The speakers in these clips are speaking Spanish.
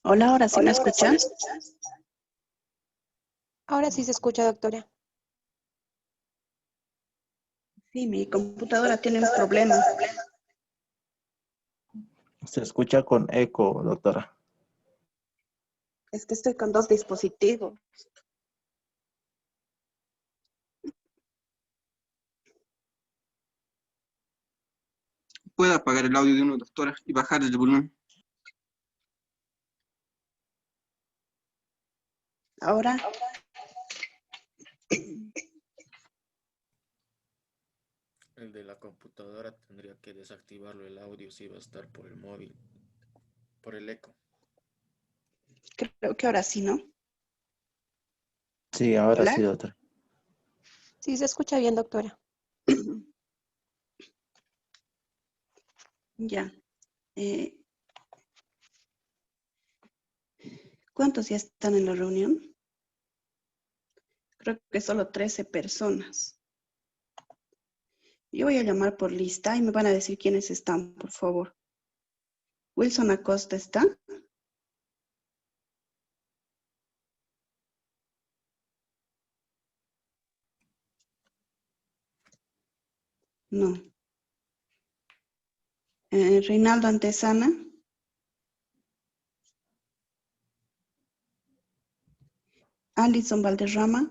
Hola, ¿ahora sí me Hola, ahora sí me escuchan? escuchas. Ahora sí se escucha, doctora. Sí, mi Mi computadora tiene un computadora tiene problema. un problema. Se escucha con eco, doctora. Es que estoy con dos dispositivos. Puede apagar el audio de uno, doctora, y bajar el volumen. Ahora, El de la computadora tendría que desactivarlo el audio si va a estar por el móvil, por el eco. creo que ahora sí, ¿no? Sí, ahora Hola. sí, doctora. Sí se escucha bien, doctora. Ya. Eh, ¿Cuántos ya están en la reunión? Creo que solo 13 personas. Yo voy a llamar por lista y me van a decir quiénes están, por favor. Wilson Acosta está. No. Reinaldo Antesana. Alison Valderrama.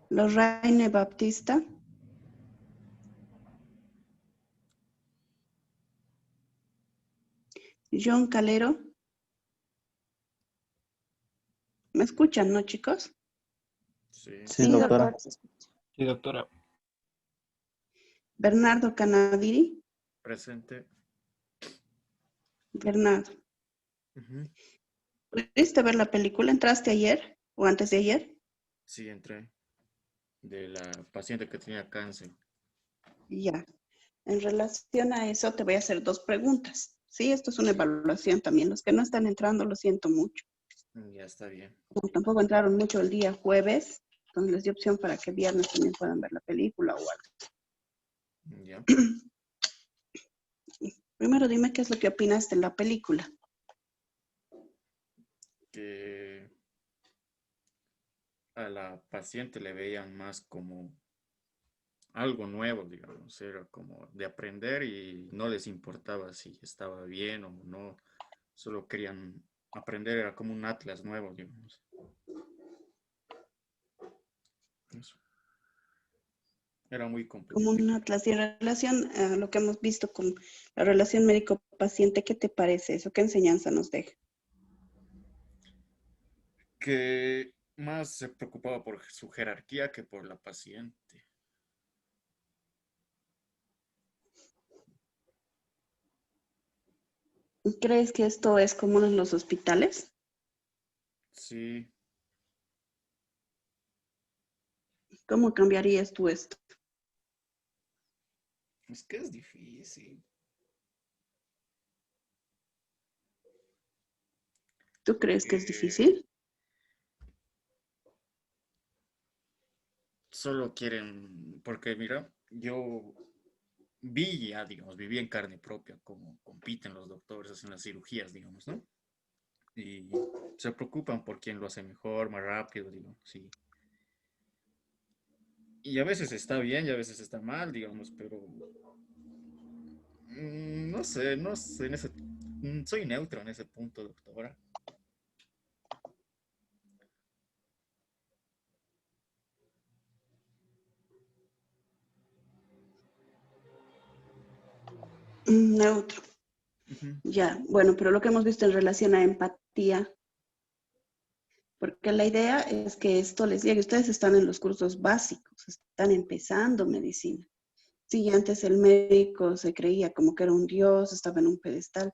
Lorraine Baptista. John Calero. ¿Me escuchan, no, chicos? Sí, Sí, Sí, doctora. doctora, se escucha. Sí, doctora. Bernardo Canaviri. presente. Bernardo. Ujú. ¿Pudiste ver la película? ¿Entraste ayer o antes de ayer? Sí, entré. De la paciente que tenía cáncer. Ya. En relación a eso, te voy a hacer dos preguntas. Sí, esto es una evaluación también. Los que no están entrando, lo siento mucho. Ya está bien. Como tampoco entraron mucho el día jueves, entonces les di opción para que viernes también puedan ver la película o algo. Ya. Primero dime qué es lo que opinas de la película. Que a la paciente le veían más como algo nuevo, digamos. Era como de aprender y no les importaba si estaba bien o no. Solo querían aprender, era como un atlas nuevo, digamos. Eso. Era muy Como completo. un atlas y en relación a lo que hemos visto con la relación médico-paciente, ¿qué te parece eso? ¿Qué enseñanza nos deja? Que más se preocupaba por su jerarquía que por la paciente. ¿Crees que esto es común en los hospitales? Sí, ¿Cómo cambiarías tú esto? es que es difícil. ¿Tú crees que es Que difícil? solo quieren, porque mira, yo vi ya, digamos, viví en carne propia cómo compiten los doctores en las cirugías, digamos, ¿no? Y se preocupan por quién lo hace mejor, más rápido, digamos, sí. Y a veces está bien y a veces está mal, digamos, pero no sé, no sé, soy neutro en ese punto, doctora. Neutro. Ujú. Ya, bueno, pero lo que hemos visto en relación a empatía, porque la idea es que esto les llegue. Ustedes están en los cursos básicos, están empezando medicina. Sí, antes el médico se creía como que era un dios, estaba en un pedestal,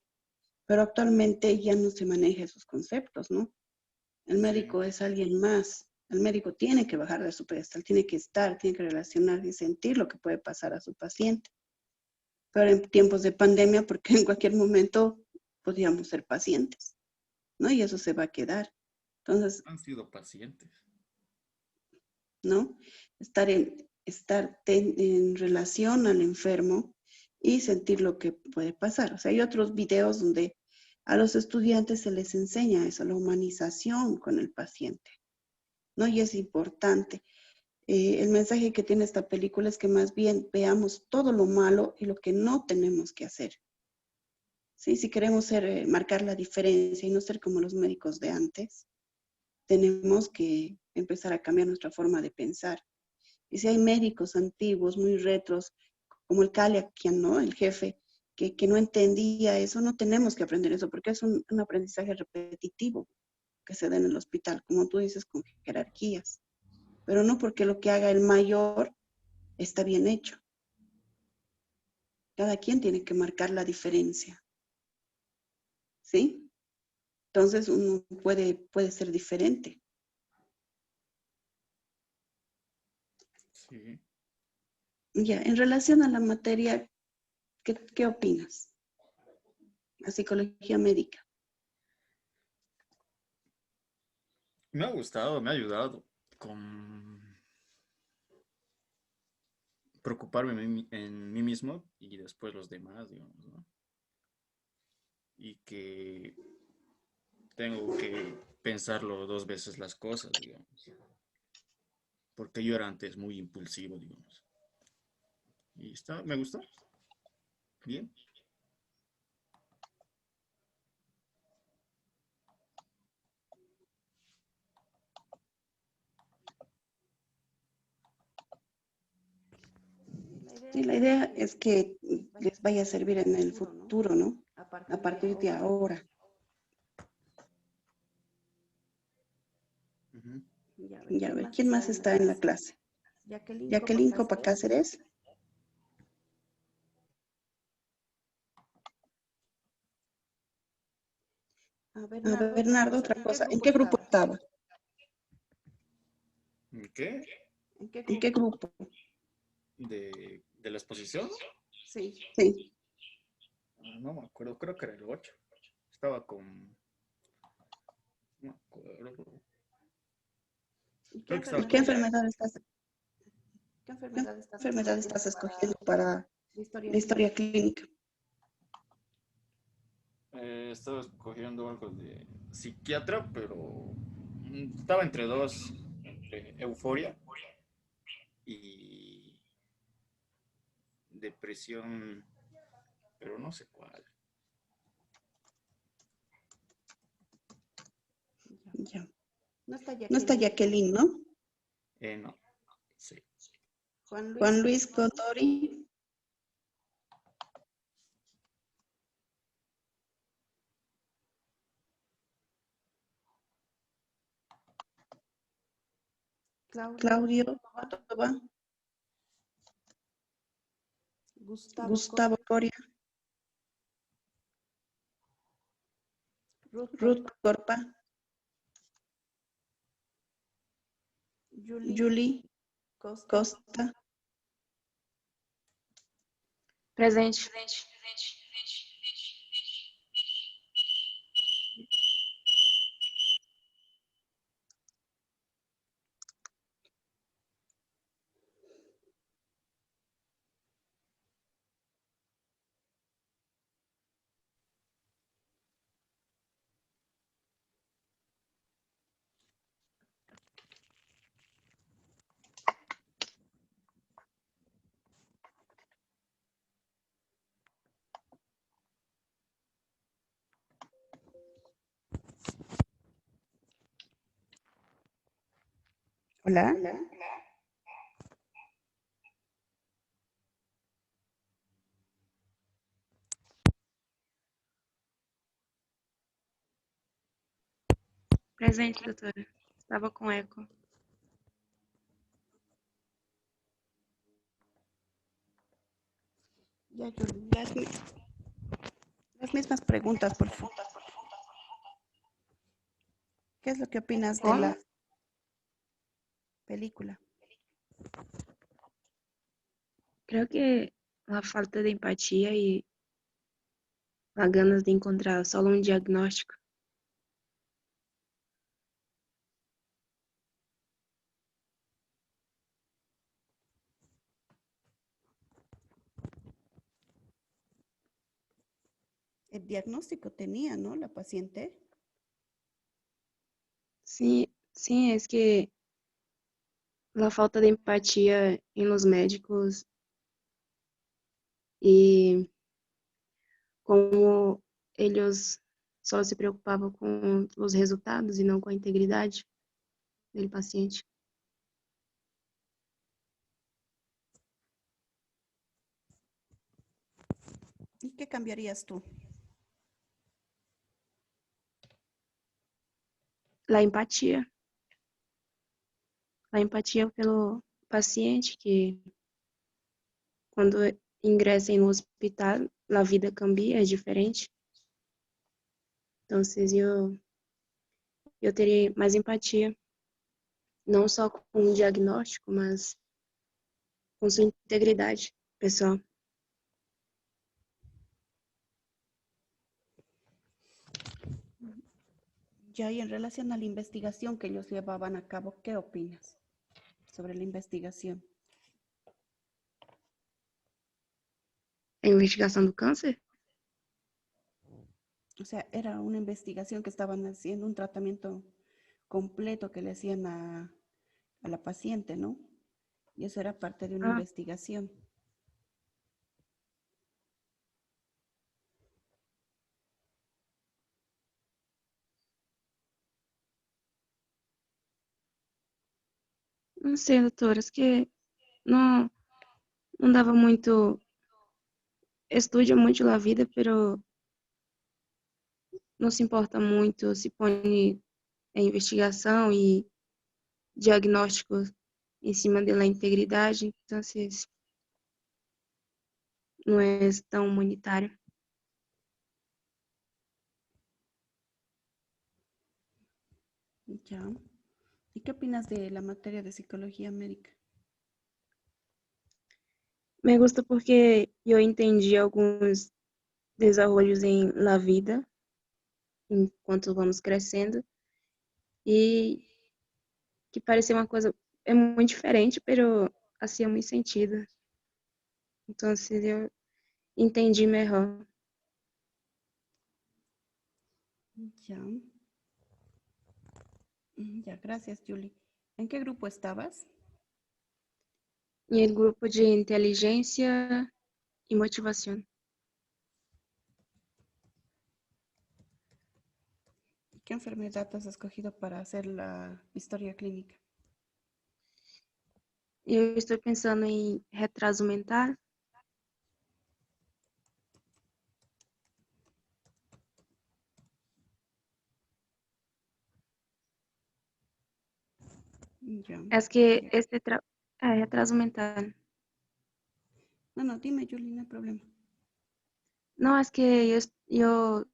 pero actualmente ya no se maneja esos conceptos, ¿no? El Sí, médico es alguien más. El médico tiene que bajar de su pedestal, tiene que estar, tiene que relacionarse y sentir lo que puede pasar a su paciente. Pero en tiempos de pandemia, porque en cualquier momento podíamos ser pacientes, ¿no? Y eso se va a quedar. Entonces, han sido pacientes. ¿no? Estar en relación al enfermo y sentir lo que puede pasar. O sea, hay otros videos donde a los estudiantes se les enseña eso, la humanización con el paciente, ¿no? Y es importante. El mensaje que tiene esta película es que más bien veamos todo lo malo y lo que no tenemos que hacer. ¿Sí? Si queremos marcar la diferencia y no ser como los médicos de antes, tenemos que empezar a cambiar nuestra forma de pensar. Y si hay médicos antiguos, muy retros, como el Kaliakian, ¿no? El jefe, que no entendía eso, no tenemos que aprender eso, porque es un aprendizaje repetitivo que se da en el hospital, como tú dices, con jerarquías. Pero no porque lo que haga el mayor está bien hecho. Cada quien tiene que marcar la diferencia, ¿sí? Entonces uno puede ser diferente. Sí. Ya, en relación a la materia, ¿qué opinas? La psicología médica. Me ha gustado, me ha ayudado con preocuparme en mí mismo y después los demás, digamos, ¿no? Y que tengo que pensarlo dos veces las cosas, digamos, porque yo era antes muy impulsivo, digamos. Y me gustó, bien. Sí, la idea es que les vaya a servir en el futuro, ¿no? A partir de ahora. Ujú. Ya, a ver, ¿quién más está en la clase? Jacqueline Copa Cáceres. A ver, Bernardo, otra cosa. ¿En qué grupo estaba? ¿Qué? ¿En qué grupo? ¿De la exposición? Sí. No me acuerdo, creo que era el 8. Estaba con... No me acuerdo. Creo que estaba ¿Y qué con... enfermedad estás escogiendo para la historia clínica? Estaba escogiendo algo de psiquiatra, pero estaba entre dos, entre euforia y depresión, pero no sé cuál. Ya. No está Jacqueline, ¿no? No, sí. Juan Luis Godory. Claudio Córdoba. Gustavo Coria. Ruth Corpa. Julie Costa. Presente. Hola. Presente, doutora. Estava com eco. Ya, Julie, las mismas preguntas, por favor. ¿Qué es lo que opinas de la película? Creo que a falta de empatia e a ganas de encontrar só um diagnóstico. diagnóstico tenía, ¿no? La paciente. Sí, sim, es que la falta de empatía en los médicos y como ellos só se preocupavam com os resultados e não com a integridade do paciente. ¿Y qué cambiarías tú? A empatia. A empatia pelo paciente que quando ingressa em um hospital, a vida cambia, é diferente. Então, eu teria mais empatia, não só com o diagnóstico, mas com sua integridade pessoal. Ya, y en relación a la investigación que ellos llevaban a cabo, ¿qué opinas sobre la investigación? A investigação do câncer? O sea, era una investigación que estaban haciendo, un tratamiento completo que le hacían a la paciente, ¿no? Y eso era parte de una Ah, investigación. não sei, doutora, acho que não, não dava muito. Estuda muito a vida, pero não se importa muito, se põe em investigação e diagnóstico em cima da integridade, então não é tão humanitário. Ya. ¿Y qué opinas de la materia de psicología médica? Me gusta porque eu entendi alguns desenvolvimentos em la vida, enquanto vamos crescendo, e que parecia uma coisa, é muito diferente, pero hacía muito sentido. Então, eu entendi melhor. Ya. Ya, gracias, Julie. ¿En qué grupo estabas? E o grupo de inteligência e motivação. ¿Qué enfermedad has escogido para hacer la historia clínica? Eu estou pensando em retraso mental. Ya. É que retraso mental. No, dime, Julie, no hay problema. Não, é que eu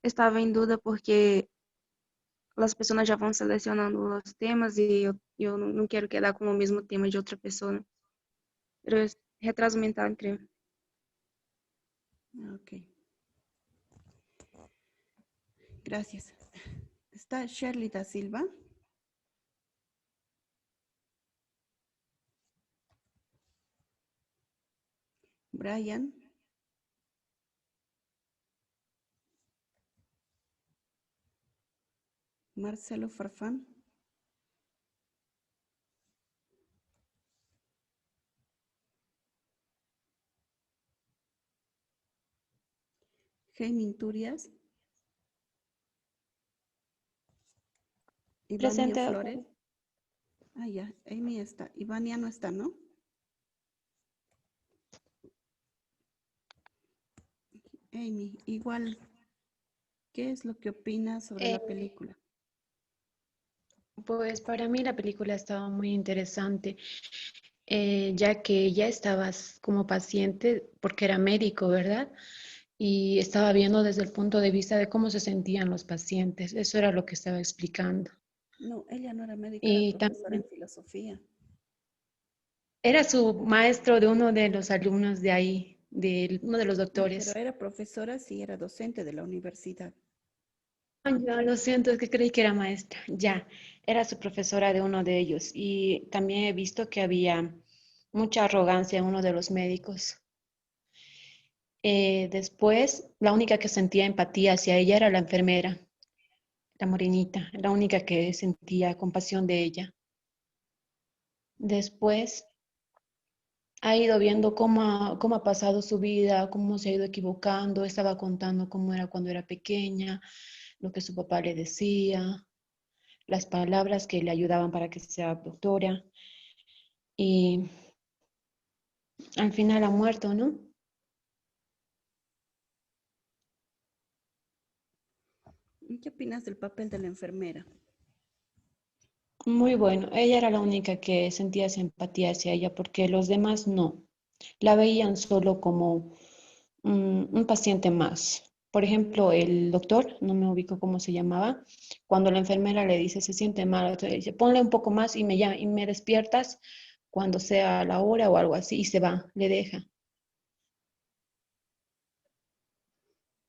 estava em dúvida porque as pessoas já vão selecionando os temas e eu não quero quedar com o mesmo tema de outra pessoa. Né? Retraso mental, creio. Ok. Gracias. Está Shirley da Silva. Brian. Marcelo Farfán. Jaime Turias. Ivania Presente. Flores. Ah, ya, Amy está. Ivania no está, ¿no? Amy, igual, ¿qué es lo que opinas sobre la película? Pues para mí la película estaba muy interesante, ya que ya estabas como paciente, porque era médico, ¿verdad? Y estaba viendo desde el punto de vista de cómo se sentían los pacientes. Eso era lo que estaba explicando. No, ella no era médica, era Y profesora también en filosofía. era su maestro de uno de los alumnos de ahí, de uno de los No, pero doctores. era profesora, sí, era docente de la universidad. Ah, ya, lo siento, es que creí que era maestra. Ya, era su profesora de uno de ellos. Y también he visto que había mucha arrogancia en uno de los médicos. Después, la única que sentía empatía hacia ella era la enfermera, la morenita, la única que sentía compasión de ella. Después ha ido viendo cómo ha pasado su vida, cómo se ha ido equivocando, estaba contando cómo era cuando era pequeña, lo que su papá le decía, las palabras que le ayudaban para que sea doctora, y al final ha muerto, ¿no? ¿Qué opinas del papel de la enfermera? Muy bueno, ella era la única que sentía simpatía hacia ella porque los demás no. La veían solo como un paciente más. Por ejemplo, el doctor, no me ubico cómo se llamaba, cuando la enfermera le dice se siente mal, entonces le dice ponle un poco más y me despiertas cuando sea la hora o algo así y se va, le deja.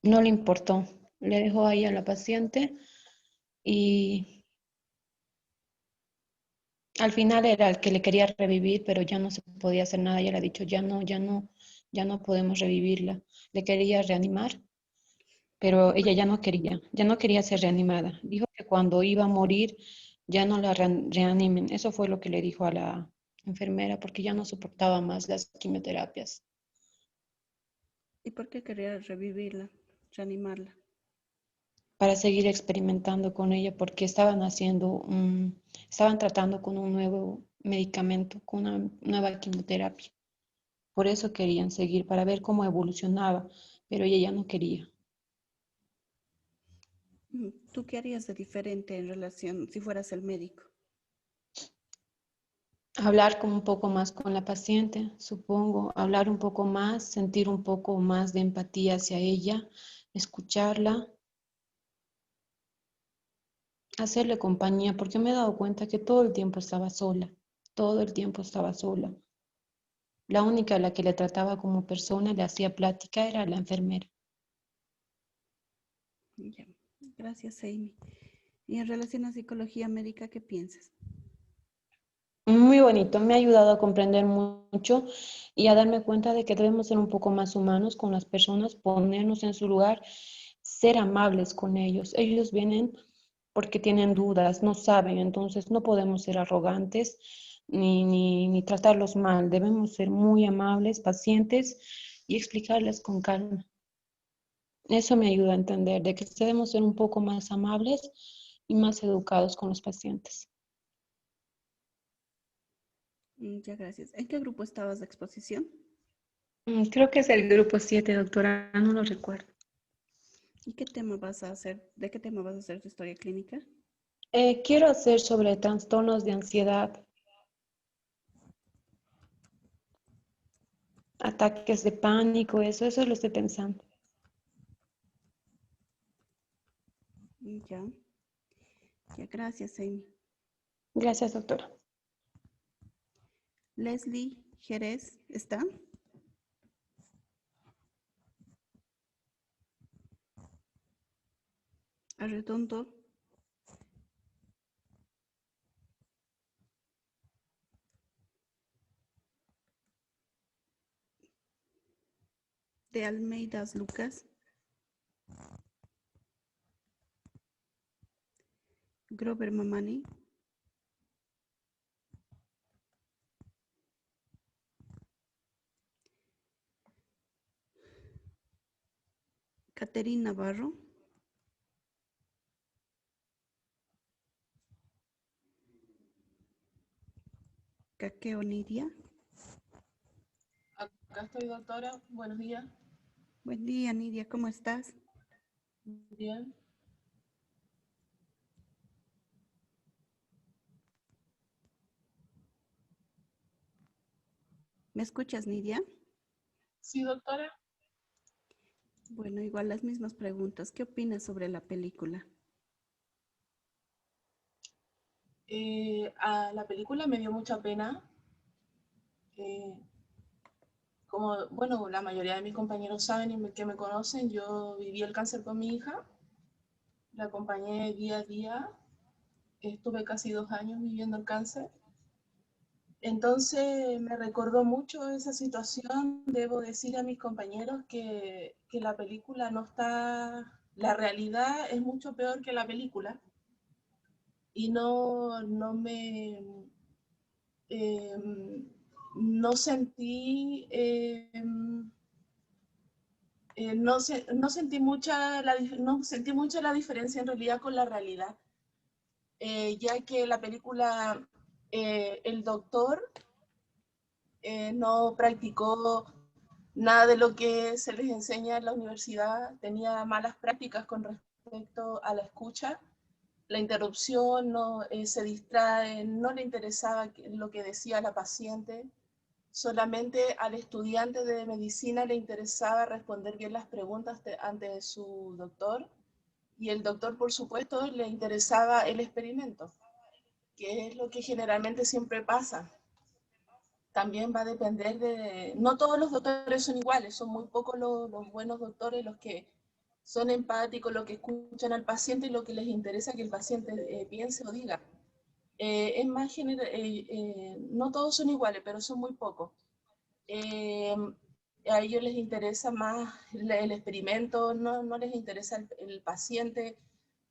No le importó, le dejó ahí a la paciente y al final era el que le quería revivir, pero ya no se podía hacer nada. Ya le ha dicho, ya no podemos revivirla. Le quería reanimar, pero ella ya no quería ser reanimada. Dijo que cuando iba a morir ya no la reanimen. Eso fue lo que le dijo a la enfermera, porque ya no soportaba más las quimioterapias. ¿Y por qué quería revivirla, reanimarla? Para seguir experimentando con ella, porque estaban tratando con un nuevo medicamento, con una nueva quimioterapia. Por eso querían seguir, para ver cómo evolucionaba, pero ella ya no quería. ¿Tú qué harías de diferente en relación si fueras el médico? Hablar como un poco más con la paciente, supongo, hablar un poco más, sentir un poco más de empatía hacia ella, escucharla, hacerle compañía, porque me he dado cuenta que todo el tiempo estaba sola, todo el tiempo estaba sola. La única a la que le trataba como persona, le hacía plática, era la enfermera. Ya. Gracias, Amy. Y en relación a psicología médica, ¿qué piensas? Muy bonito, me ha ayudado a comprender mucho y a darme cuenta de que debemos ser un poco más humanos con las personas, ponernos en su lugar, ser amables con ellos. Ellos vienen porque tienen dudas, no saben, entonces no podemos ser arrogantes ni tratarlos mal. Debemos ser muy amables, pacientes y explicarles con calma. Eso me ayuda a entender de que debemos ser un poco más amables y más educados con los pacientes. Ya, gracias. ¿En qué grupo estabas de exposición? Creo que es el grupo 7, doctora, no lo recuerdo. ¿Y qué tema vas a hacer? ¿De qué tema vas a hacer tu historia clínica? Quiero hacer sobre trastornos de ansiedad, ataques de pánico, eso lo estoy pensando. Ya, ya, gracias, Amy. Gracias, doctora. Leslie Jerez, ¿está? Arredondo. De Almeidas Lucas. Grover Mamani. Caterina Navarro. Caqueo Nidia. Acá estoy, doctora. Buenos días. Buen día, Nidia, ¿cómo estás? Bien. ¿Me escuchas, Nidia? Sí, doctora. Bueno, igual las mismas preguntas. ¿Qué opinas sobre la película? A la película me dio mucha pena. Eh, Como, bueno, la mayoría de mis compañeros saben y que me conocen, yo viví el cáncer con mi hija. La acompañé día a día. Estuve casi 2 años viviendo el cáncer. Entonces me recordó mucho esa situación. Debo decir a mis compañeros que la película no está, la realidad es mucho peor que la película y no sentí, no sentí no sentí mucha la diferencia en realidad con la realidad, ya que la película, el doctor no practicó nada de lo que se les enseña en la universidad, tenía malas prácticas con respecto a la escucha, la interrupción, no, se distrae, no le interesaba lo que decía la paciente, solamente al estudiante de medicina le interesaba responder bien las preguntas ante su doctor, y el doctor, por supuesto, le interesaba el experimento, que es lo que generalmente siempre pasa. También va a depender de... No todos los doctores son iguales, son muy pocos los buenos doctores, los que son empáticos, los que escuchan al paciente y lo que les interesa que el paciente piense o diga. Es más no todos son iguales, pero son muy pocos. A ellos les interesa más el experimento, no les interesa el paciente.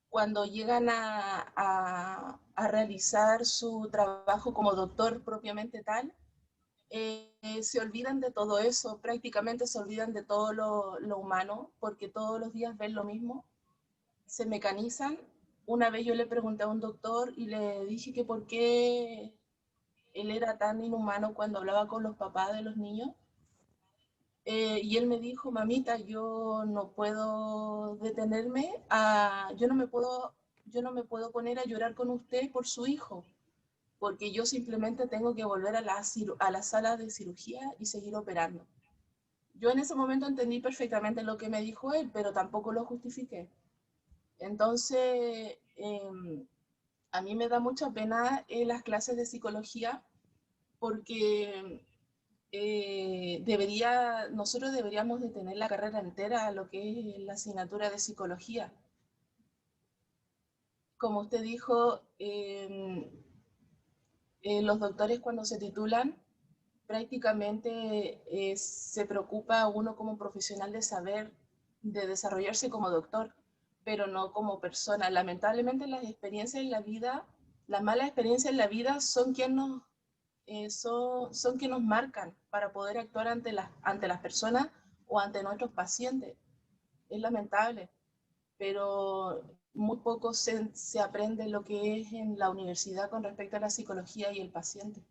Cuando llegan a realizar su trabajo como doctor propiamente tal, se olvidan de todo eso, prácticamente se olvidan de todo lo humano, porque todos los días ven lo mismo, se mecanizan. Una vez yo le pregunté a un doctor y le dije que por qué él era tan inhumano cuando hablaba con los papás de los niños. Y él me dijo, mamita, yo no puedo detenerme, yo no me puedo poner a llorar con usted por su hijo, porque yo simplemente tengo que volver a la sala de cirugía y seguir operando. Yo en ese momento entendí perfectamente lo que me dijo él, pero tampoco lo justifiqué. Entonces, a mí me da mucha pena las clases de psicología porque nosotros deberíamos de tener la carrera entera, lo que es la asignatura de psicología. Como usted dijo, los doctores cuando se titulan, prácticamente se preocupa uno como profesional de saber, de desarrollarse como doctor, pero no como persona. Lamentablemente las experiencias en la vida, las malas experiencias en la vida son quien son quien nos marcan para poder actuar ante las personas o ante nuestros pacientes. Es lamentable, pero muy poco se aprende lo que es en la universidad con respecto a la psicología y el paciente.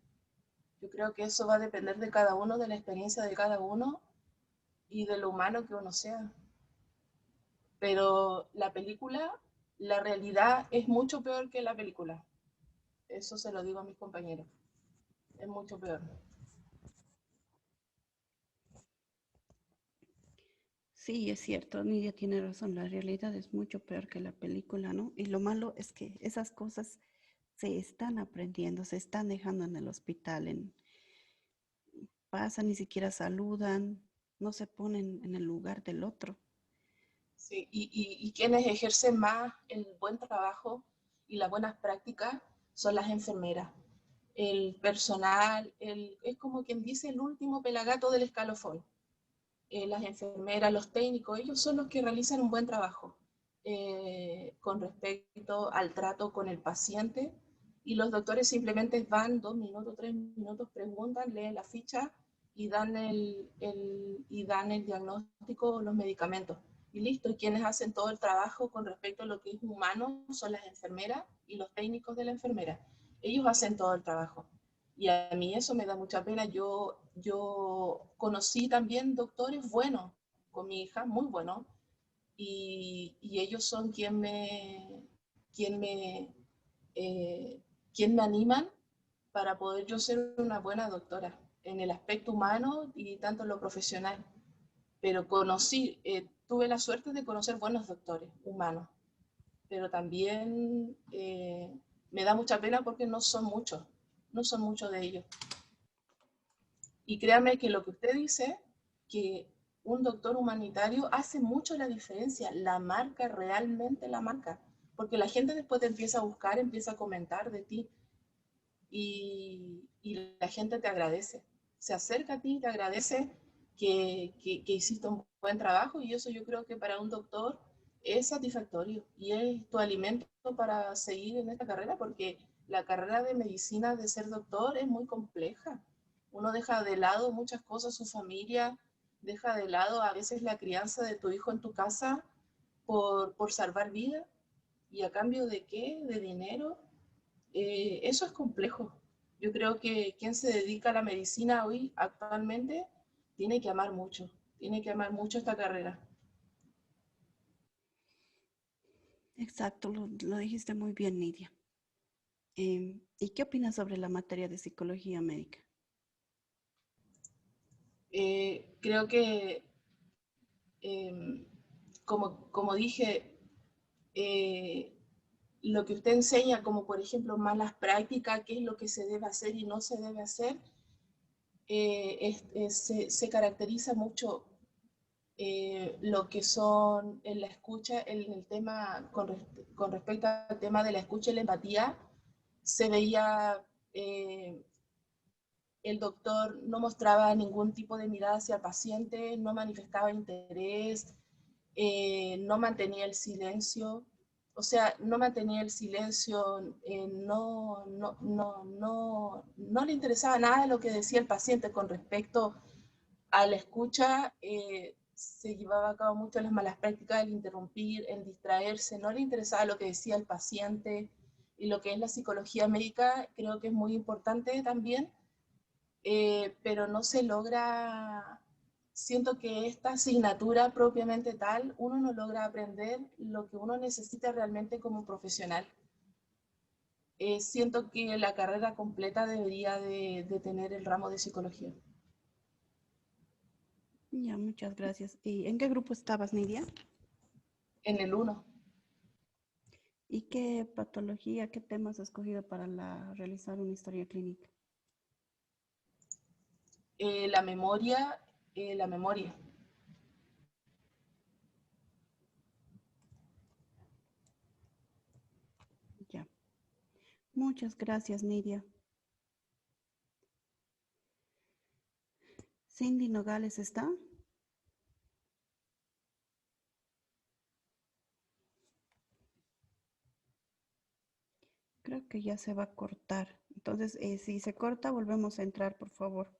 Yo creo que eso va a depender de cada uno, de la experiencia de cada uno y de lo humano que uno sea. Pero la película, la realidad es mucho peor que la película. Eso se lo digo a mis compañeros. Es mucho peor. Sí, es cierto, Nidia tiene razón, la realidad es mucho peor que la película, ¿no? Y lo malo es que esas cosas se están aprendiendo, se están dejando en el hospital, pasan, ni siquiera saludan, no se ponen en el lugar del otro. Sí, y quienes ejercen más el buen trabajo y las buenas prácticas son las enfermeras. El personal, es como quien dice el último pelagato del escalafón. Las enfermeras, los técnicos, ellos son los que realizan un buen trabajo con respecto al trato con el paciente, y los doctores simplemente van 2 minutos, 3 minutos, preguntan, leen la ficha y dan el diagnóstico o los medicamentos. Y listo, y quienes hacen todo el trabajo con respecto a lo que es humano son las enfermeras y los técnicos de la enfermera. Ellos hacen todo el trabajo. Y a mí eso me da mucha pena. Yo conocí también doctores buenos con mi hija, muy buenos, y ellos son quien me, eh, quien me animan para poder yo ser una buena doctora en el aspecto humano y tanto en lo profesional. Pero tuve la suerte de conocer buenos doctores humanos, pero también me da mucha pena porque no son muchos de ellos. Y créame que lo que usted dice, que un doctor humanitario hace mucho la diferencia, la marca, realmente la marca, porque la gente después te empieza a buscar, empieza a comentar de ti, y la gente te agradece. Se acerca a ti y te agradece que hiciste un buen trabajo y eso yo creo que para un doctor es satisfactorio y es tu alimento para seguir en esta carrera porque la carrera de medicina, de ser doctor, es muy compleja. Uno deja de lado muchas cosas, su familia, deja de lado a veces la crianza de tu hijo en tu casa por salvar vida. ¿Y a cambio de qué? ¿De dinero? Eso es complejo. Yo creo que quien se dedica a la medicina hoy, actualmente, tiene que amar mucho esta carrera. Exacto, lo dijiste muy bien, Nidia. ¿Y qué opinas sobre la materia de psicología médica? Creo que, como dije, eh, lo que usted enseña, como por ejemplo malas prácticas, qué es lo que se debe hacer y no se debe hacer, se caracteriza mucho lo que son en la escucha, en el tema, con respecto al tema de la escucha y la empatía, se veía, el doctor no mostraba ningún tipo de mirada hacia el paciente, no manifestaba interés, no mantenía el silencio, o sea, no mantenía el silencio, no le interesaba nada de lo que decía el paciente con respecto a la escucha. Se llevaba a cabo mucho las malas prácticas, el interrumpir, el distraerse, no le interesaba lo que decía el paciente y lo que es la psicología médica, creo que es muy importante también, pero no se logra, siento que esta asignatura propiamente tal, uno no logra aprender lo que uno necesita realmente como profesional. Siento que la carrera completa debería de tener el ramo de psicología. Ya, muchas gracias. ¿Y en qué grupo estabas, Nidia? En el 1. ¿Y qué patología, qué temas has escogido para realizar una historia clínica? La memoria, la memoria. Ya. Muchas gracias, Nidia. Cindy Nogales está. Creo que ya se va a cortar. Entonces, si se corta, volvemos a entrar, por favor.